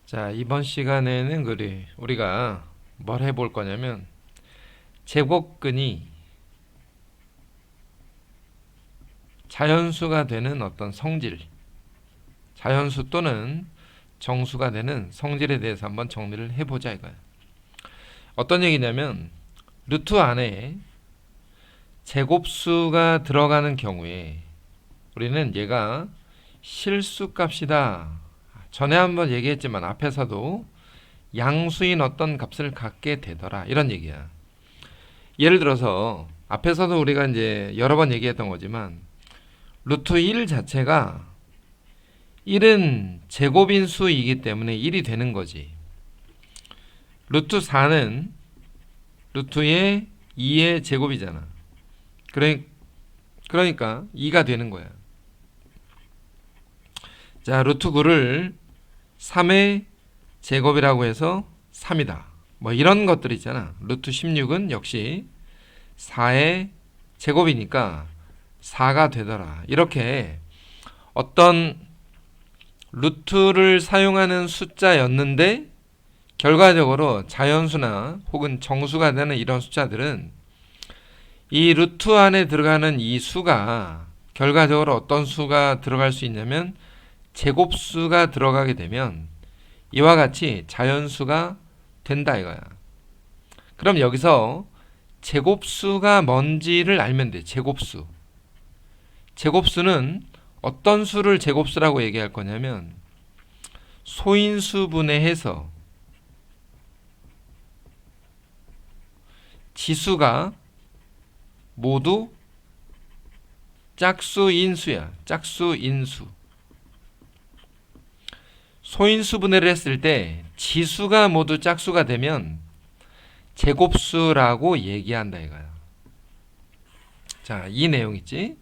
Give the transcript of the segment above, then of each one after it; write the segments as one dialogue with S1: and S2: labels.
S1: 자, 이번 시간에는 우리가 뭘 해볼 거냐면 제곱근이 자연수가 되는 어떤 성질, 자연수 또는 정수가 되는 성질에 대해서 한번 정리를 해보자 이거야. 어떤 얘기냐면 루트 안에 제곱수가 들어가는 경우에 우리는 얘가 실수값이다. 전에 한번 얘기했지만 앞에서도 양수인 어떤 값을 갖게 되더라 이런 얘기야. 예를 들어서 앞에서도 우리가 이제 여러 번 얘기했던 거지만 루트 1 자체가 1은 제곱인 수이기 때문에 1이 되는 거지. 루트 4는 루트의 2의 제곱이잖아. 그러니까 2가 되는 거야. 자, 루트 9를 3의 제곱이라고 해서 3이다. 뭐 이런 것들 있잖아. 루트 16은 역시 4의 제곱이니까 4가 되더라. 이렇게 어떤 루트를 사용하는 숫자였는데 결과적으로 자연수나 혹은 정수가 되는 이런 숫자들은 이 루트 안에 들어가는 이 수가 결과적으로 어떤 수가 들어갈 수 있냐면 제곱수가 들어가게 되면 이와 같이 자연수가 된다 이거야. 그럼 여기서 제곱수가 뭔지를 알면 돼. 제곱수. 제곱수는 어떤 수를 제곱수라고 얘기할 거냐면 소인수분해 해서 지수가 모두 짝수인수야. 짝수인수. 소인수분해를 했을 때 지수가 모두 짝수가 되면 제곱수라고 얘기한다 이거야. 자, 이 내용 있지?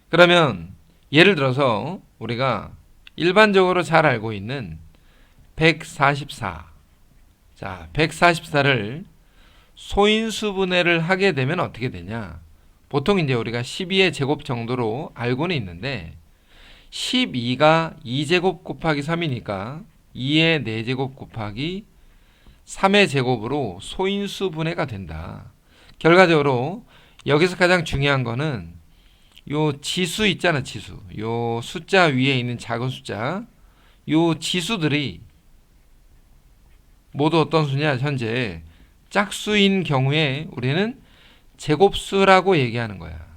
S1: 그러면 예를 들어서 우리가 일반적으로 잘 알고 있는 144. 자, 144를 소인수분해를 하게 되면 어떻게 되냐? 보통 이제 우리가 12의 제곱 정도로 알고는 있는데 12가 2제곱 곱하기 3이니까 2의 4제곱 곱하기 3의 제곱으로 소인수분해가 된다. 결과적으로 여기서 가장 중요한 거는 요 지수 있잖아, 지수. 요 숫자 위에 있는 작은 숫자. 요 지수들이 모두 어떤 수냐? 현재 짝수인 경우에 우리는 제곱수라고 얘기하는 거야.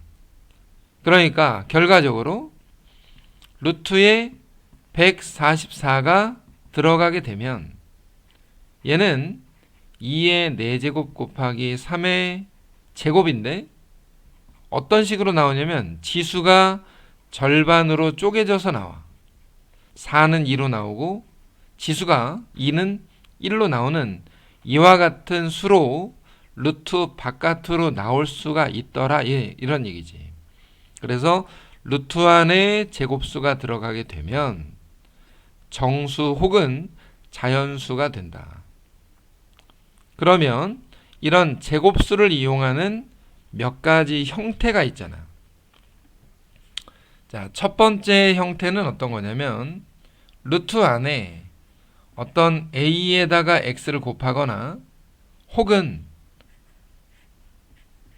S1: 그러니까 결과적으로 루트에 144가 들어가게 되면 얘는 2의 4제곱 곱하기 3의 제곱인데 어떤 식으로 나오냐면 지수가 절반으로 쪼개져서 나와. 4는 2로 나오고 지수가 2는 1로 나오는 이와 같은 수로 루트 바깥으로 나올 수가 있더라. 예, 이런 얘기지. 그래서 루트 안에 제곱수가 들어가게 되면 정수 혹은 자연수가 된다. 그러면 이런 제곱수를 이용하는 몇 가지 형태가 있잖아. 자, 첫 번째 형태는 어떤 거냐면 루트 안에 어떤 a에다가 x를 곱하거나 혹은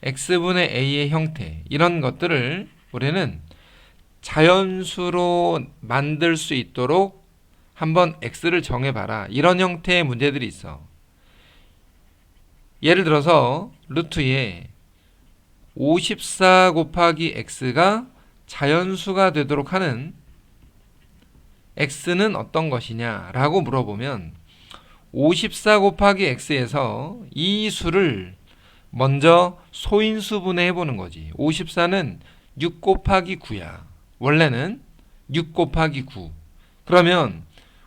S1: x분의 a의 형태 이런 것들을 우리는 자연수로 만들 수 있도록 한번 x를 정해봐라. 이런 형태의 문제들이 있어. 예를 들어서 루트에 54 곱하기 x가 자연수가 되도록 하는 x는 어떤 것이냐 라고 물어보면 54 곱하기 x에서 이 수를 먼저 소인수분해 해보는 거지. 54는 6 곱하기 9야. 원래는 6 곱하기 9. 그러면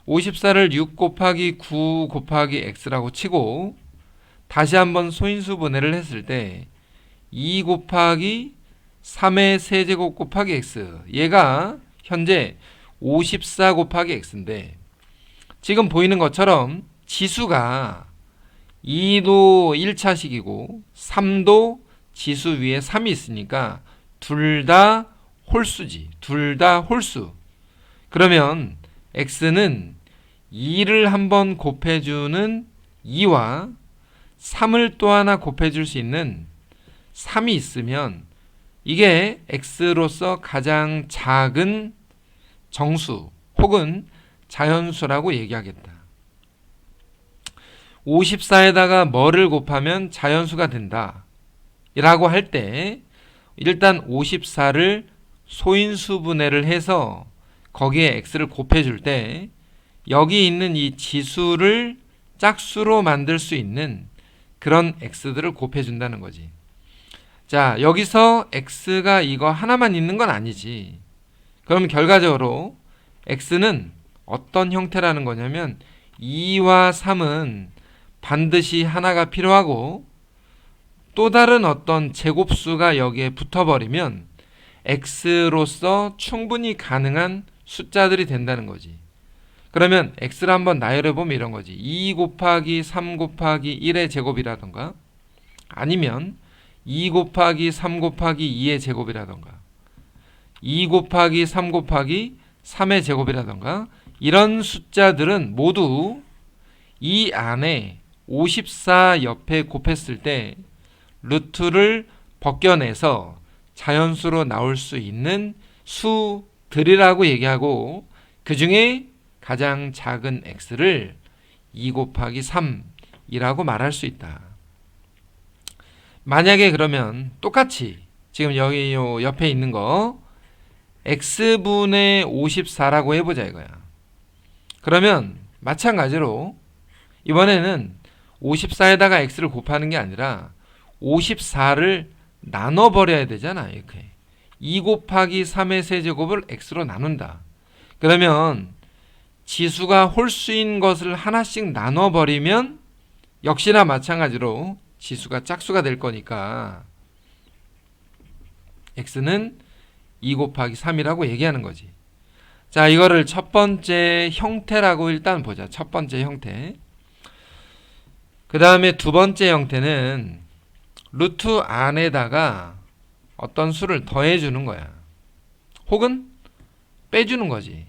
S1: 54를 6 곱하기 9 곱하기 x라고 치고 다시 한번 소인수분해를 했을 때 2 곱하기 3의 세제곱 곱하기 x. 얘가 현재 54 곱하기 x인데 지금 보이는 것처럼 지수가 2도 1차식이고 3도 지수 위에 3이 있으니까 둘 다 홀수지. 둘 다 홀수. 그러면 x는 2를 한번 곱해주는 2와 3을 또 하나 곱해줄 수 있는 3이 있으면 이게 x로서 가장 작은 정수 혹은 자연수라고 얘기하겠다. 54에다가 뭐를 곱하면 자연수가 된다 라고 할 때 일단 54를 소인수분해를 해서 거기에 x를 곱해줄 때 여기 있는 이 지수를 짝수로 만들 수 있는 그런 x들을 곱해준다는 거지. 자, 여기서 x가 이거 하나만 있는 건 아니지. 그럼 결과적으로 x는 어떤 형태라는 거냐면 2와 3은 반드시 하나가 필요하고 또 다른 어떤 제곱수가 여기에 붙어버리면 x로서 충분히 가능한 숫자들이 된다는 거지. 그러면 x를 한번 나열해보면 이런 거지. 2 곱하기 3 곱하기 1의 제곱이라던가 아니면 2 곱하기 3 곱하기 2의 제곱이라던가 2 곱하기 3 곱하기 3의 제곱이라던가 이런 숫자들은 모두 이 안에 54 옆에 곱했을 때 루트를 벗겨내서 자연수로 나올 수 있는 수들이라고 얘기하고 그 중에 가장 작은 x를 2 곱하기 3이라고 말할 수 있다. 만약에 그러면 똑같이 지금 여기 요 옆에 있는 거 x분의 54라고 해보자 이거야. 그러면 마찬가지로 이번에는 54에다가 x를 곱하는 게 아니라 54를 나눠버려야 되잖아. 이렇게 2 곱하기 3의 세제곱을 x로 나눈다. 그러면 지수가 홀수인 것을 하나씩 나눠버리면 역시나 마찬가지로 지수가 짝수가 될 거니까 x는 2 곱하기 3이라고 얘기하는 거지. 자, 이거를 첫 번째 형태라고 일단 보자. 첫 번째 형태. 그 다음에 두 번째 형태는 루트 안에다가 어떤 수를 더해주는 거야. 혹은 빼주는 거지.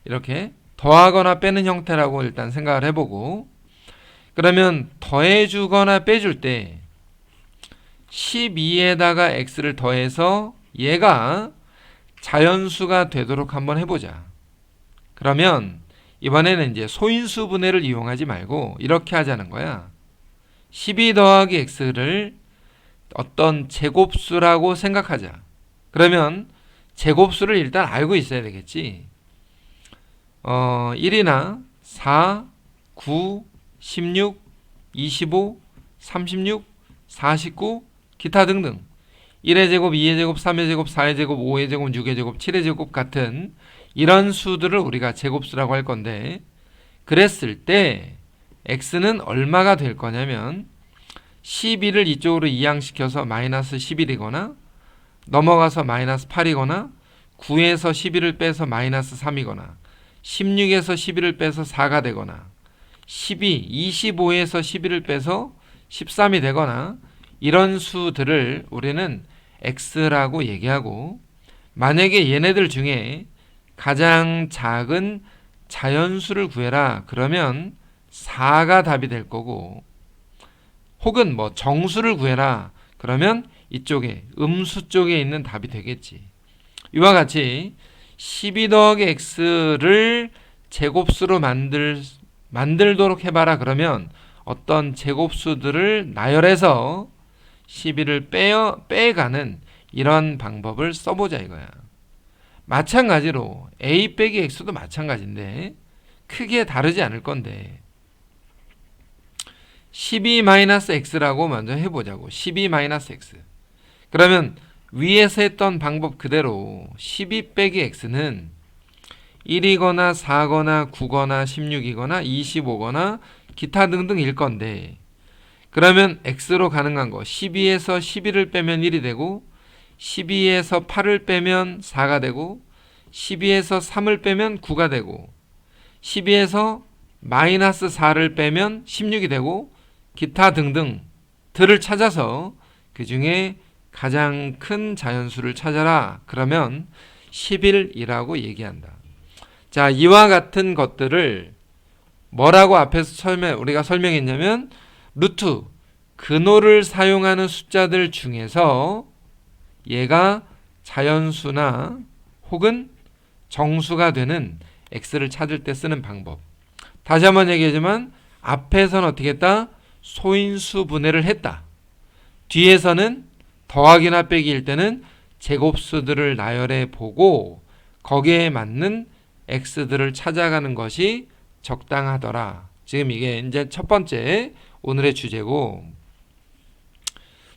S1: 이렇게 더하거나 빼는 형태라고 일단 생각을 해보고 그러면 더해주거나 빼줄 때 12에다가 x를 더해서 얘가 자연수가 되도록 한번 해보자. 그러면 이번에는 이제 소인수 분해를 이용하지 말고 이렇게 하자는 거야. 12 더하기 x를 어떤 제곱수라고 생각하자. 그러면 제곱수를 일단 알고 있어야 되겠지. 1이나 4, 9, 16, 25, 36, 49, 기타 등등 1의 제곱, 2의 제곱, 3의 제곱, 4의 제곱, 5의 제곱, 6의 제곱, 7의 제곱 같은 이런 수들을 우리가 제곱수라고 할 건데 그랬을 때 x는 얼마가 될 거냐면 12를 이쪽으로 이항시켜서 마이너스 11이거나 넘어가서 마이너스 8이거나 9에서 11을 빼서 마이너스 3이거나 16에서 11을 빼서 4가 되거나 25에서 11을 빼서 13이 되거나 이런 수들을 우리는 x라고 얘기하고 만약에 얘네들 중에 가장 작은 자연수를 구해라 그러면 4가 답이 될 거고 혹은 뭐 정수를 구해라 그러면 이쪽에 음수 쪽에 있는 답이 되겠지. 이와 같이 12 더하기 x를 제곱수로 만들도록 해봐라 그러면 어떤 제곱수들을 나열해서 12를 빼가는 이런 방법을 써보자 이거야. 마찬가지로 a 빼기 x도 마찬가지인데 크게 다르지 않을 건데 12-x라고 먼저 해보자고. 12-x. 그러면 위에서 했던 방법 그대로 12 빼기 x는 1이거나 4거나 9거나 16이거나 25거나 기타 등등일 건데 그러면 x로 가능한 거 12에서 11을 빼면 1이 되고 12에서 8을 빼면 4가 되고 12에서 3을 빼면 9가 되고 12에서 마이너스 4를 빼면 16이 되고 기타 등등들을 찾아서 그 중에 가장 큰 자연수를 찾아라. 그러면 11이라고 얘기한다. 자, 이와 같은 것들을 뭐라고 앞에서 우리가 설명했냐면 루트 근호를 사용하는 숫자들 중에서 얘가 자연수나 혹은 정수가 되는 x를 찾을 때 쓰는 방법. 다시 한번 얘기하지만 앞에서는 어떻게 했다? 소인수 분해를 했다. 뒤에서는 더하기나 빼기일 때는 제곱수들을 나열해 보고 거기에 맞는 x들을 찾아가는 것이 적당하더라. 지금 이게 이제 첫 번째 오늘의 주제고,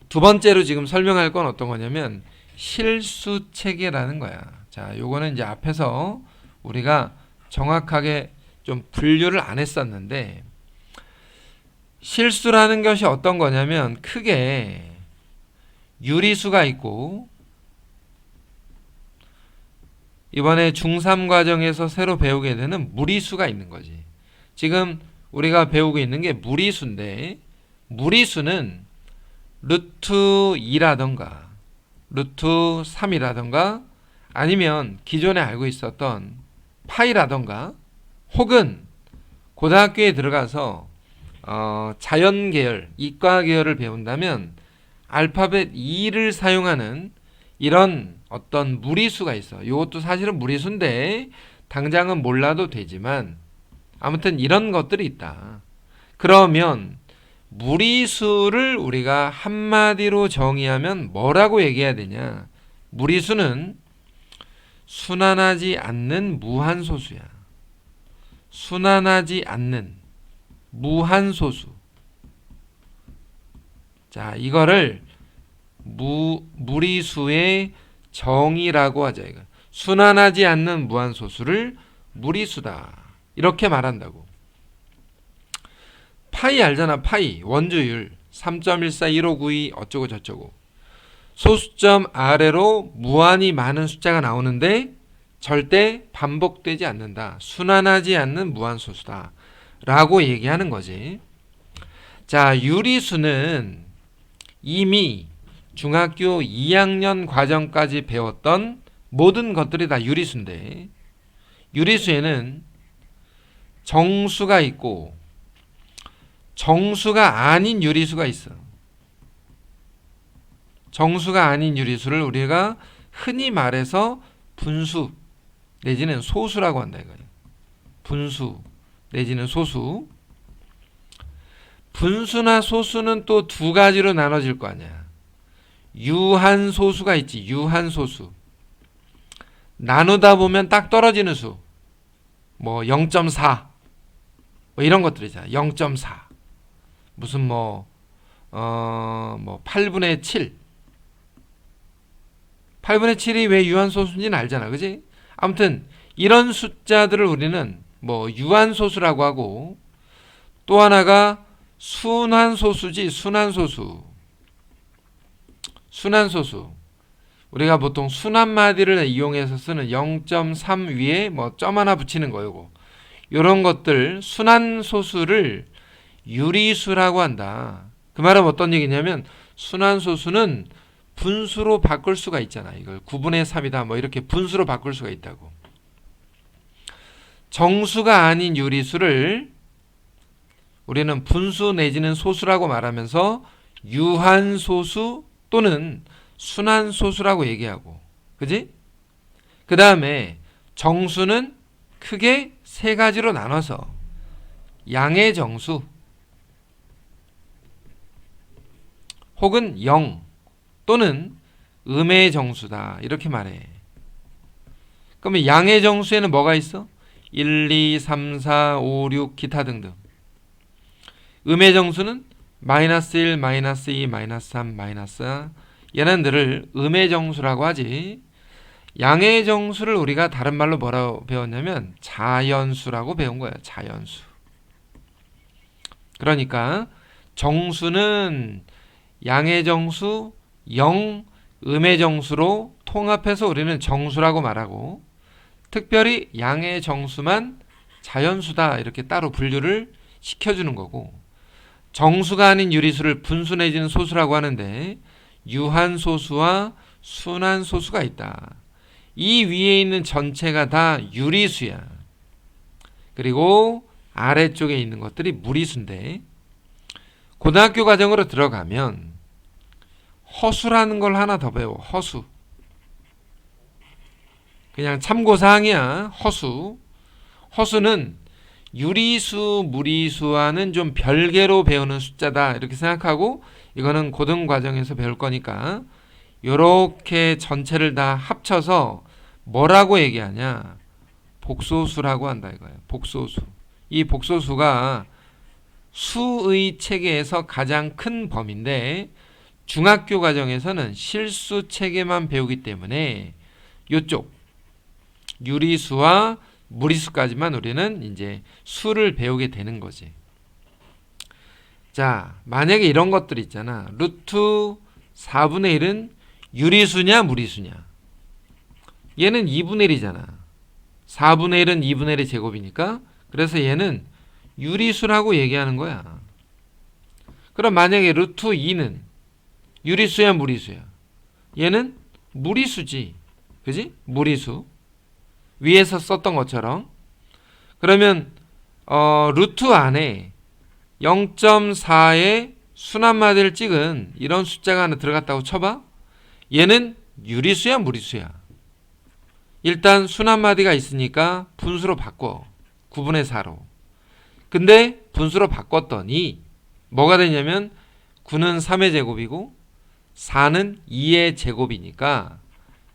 S1: 두 번째로 지금 설명할 건 어떤 거냐면 실수 체계라는 거야. 자, 요거는 이제 앞에서 우리가 정확하게 좀 분류를 안 했었는데, 실수라는 것이 어떤 거냐면 크게 유리수가 있고, 이번에 중3 과정에서 새로 배우게 되는 무리수가 있는 거지. 지금 우리가 배우고 있는 게 무리수인데, 무리수는 루트 2라던가 루트 3이라던가 아니면 기존에 알고 있었던 파이라던가 혹은 고등학교에 들어가서 자연 계열, 이과 계열을 배운다면 알파벳 2를 사용하는 이런 어떤 무리수가 있어. 이것도 사실은 무리수인데 당장은 몰라도 되지만 아무튼 이런 것들이 있다. 그러면 무리수를 우리가 한마디로 정의하면 뭐라고 얘기해야 되냐? 무리수는 순환하지 않는 무한소수야. 순환하지 않는 무한소수. 자, 이거를 무리수의 정의라고 하자. 이거. 순환하지 않는 무한소수를 무리수다. 이렇게 말한다고. 파이 알잖아. 파이 원주율 3.141592 어쩌고 저쩌고. 소수점 아래로 무한히 많은 숫자가 나오는데 절대 반복되지 않는다. 순환하지 않는 무한소수다 라고 얘기하는 거지. 자, 유리수는 이미 중학교 2학년 과정까지 배웠던 모든 것들이 다 유리수인데, 유리수에는 정수가 있고 정수가 아닌 유리수가 있어. 정수가 아닌 유리수를 우리가 흔히 말해서 분수 내지는 소수라고 한다 이거예요. 분수 내지는 소수. 분수나 소수는 또 두 가지로 나눠질 거 아니야. 유한소수가 있지. 유한소수. 나누다 보면 딱 떨어지는 수. 뭐 0.4 뭐 이런 것들이잖아. 0.4 무슨 뭐 8분의 7 8분의 7이 왜 유한소수인지는 알잖아. 그지? 아무튼 이런 숫자들을 우리는 뭐 유한소수라고 하고, 또 하나가 순환소수지. 순환소수. 순환소수. 우리가 보통 순환마디를 이용해서 쓰는 0.3 위에 뭐 점 하나 붙이는 거고, 이런 것들 순환소수를 유리수라고 한다. 그 말은 어떤 얘기냐면 순환소수는 분수로 바꿀 수가 있잖아. 이걸 9분의 3이다 뭐 이렇게 분수로 바꿀 수가 있다고. 정수가 아닌 유리수를 우리는 분수 내지는 소수라고 말하면서 유한소수 또는 순환소수라고 얘기하고, 그지? 그 다음에 정수는 크게 세 가지로 나눠서 양의 정수 혹은 0 또는 음의 정수다 이렇게 말해. 그러면 양의 정수에는 뭐가 있어? 1, 2, 3, 4, 5, 6 기타 등등. 음의 정수는 마이너스 1, 마이너스 2, 마이너스 3, 마이너스 4 얘네들을 음의 정수라고 하지. 양의 정수를 우리가 다른 말로 뭐라고 배웠냐면 자연수라고 배운 거야. 자연수. 그러니까 정수는 양의 정수, 0, 음의 정수로 통합해서 우리는 정수라고 말하고, 특별히 양의 정수만 자연수다 이렇게 따로 분류를 시켜주는 거고, 정수가 아닌 유리수를 분수 내지는 소수라고 하는데 유한소수와 순환소수가 있다. 이 위에 있는 전체가 다 유리수야. 그리고 아래쪽에 있는 것들이 무리수인데 고등학교 과정으로 들어가면 허수라는 걸 하나 더 배워. 허수. 그냥 참고사항이야. 허수. 허수는 유리수, 무리수와는 좀 별개로 배우는 숫자다. 이렇게 생각하고 이거는 고등 과정에서 배울 거니까 요렇게 전체를 다 합쳐서 뭐라고 얘기하냐? 복소수라고 한다 이거예요. 복소수. 이 복소수가 수의 체계에서 가장 큰 범위인데 중학교 과정에서는 실수 체계만 배우기 때문에 요쪽 유리수와 무리수까지만 우리는 이제 수를 배우게 되는 거지. 자, 만약에 이런 것들 있잖아. 루트 4분의 1은 유리수냐 무리수냐. 얘는 2분의 1이잖아. 4분의 1은 2분의 1의 제곱이니까 그래서 얘는 유리수라고 얘기하는 거야. 그럼 만약에 루트 2는 유리수야 무리수야. 얘는 무리수지. 그지? 무리수. 위에서 썼던 것처럼. 그러면 루트 안에 0.4의 순환마디를 찍은 이런 숫자가 하나 들어갔다고 쳐봐. 얘는 유리수야 무리수야. 일단 순환마디가 있으니까 분수로 바꿔. 9분의 4로. 근데 분수로 바꿨더니 뭐가 되냐면 9는 3의 제곱이고 4는 2의 제곱이니까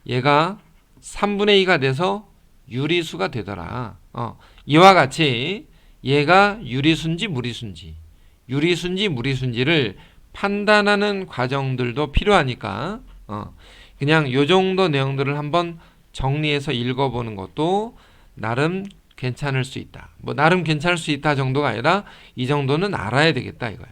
S1: 얘가 3분의 2가 돼서 유리수가 되더라. 이와 같이 얘가 유리수인지 무리수인지 유리수인지 무리수인지를 판단하는 과정들도 필요하니까 그냥 요 정도 내용들을 한번 정리해서 읽어보는 것도 나름 괜찮을 수 있다. 뭐 나름 괜찮을 수 있다 정도가 아니라 이 정도는 알아야 되겠다 이거야.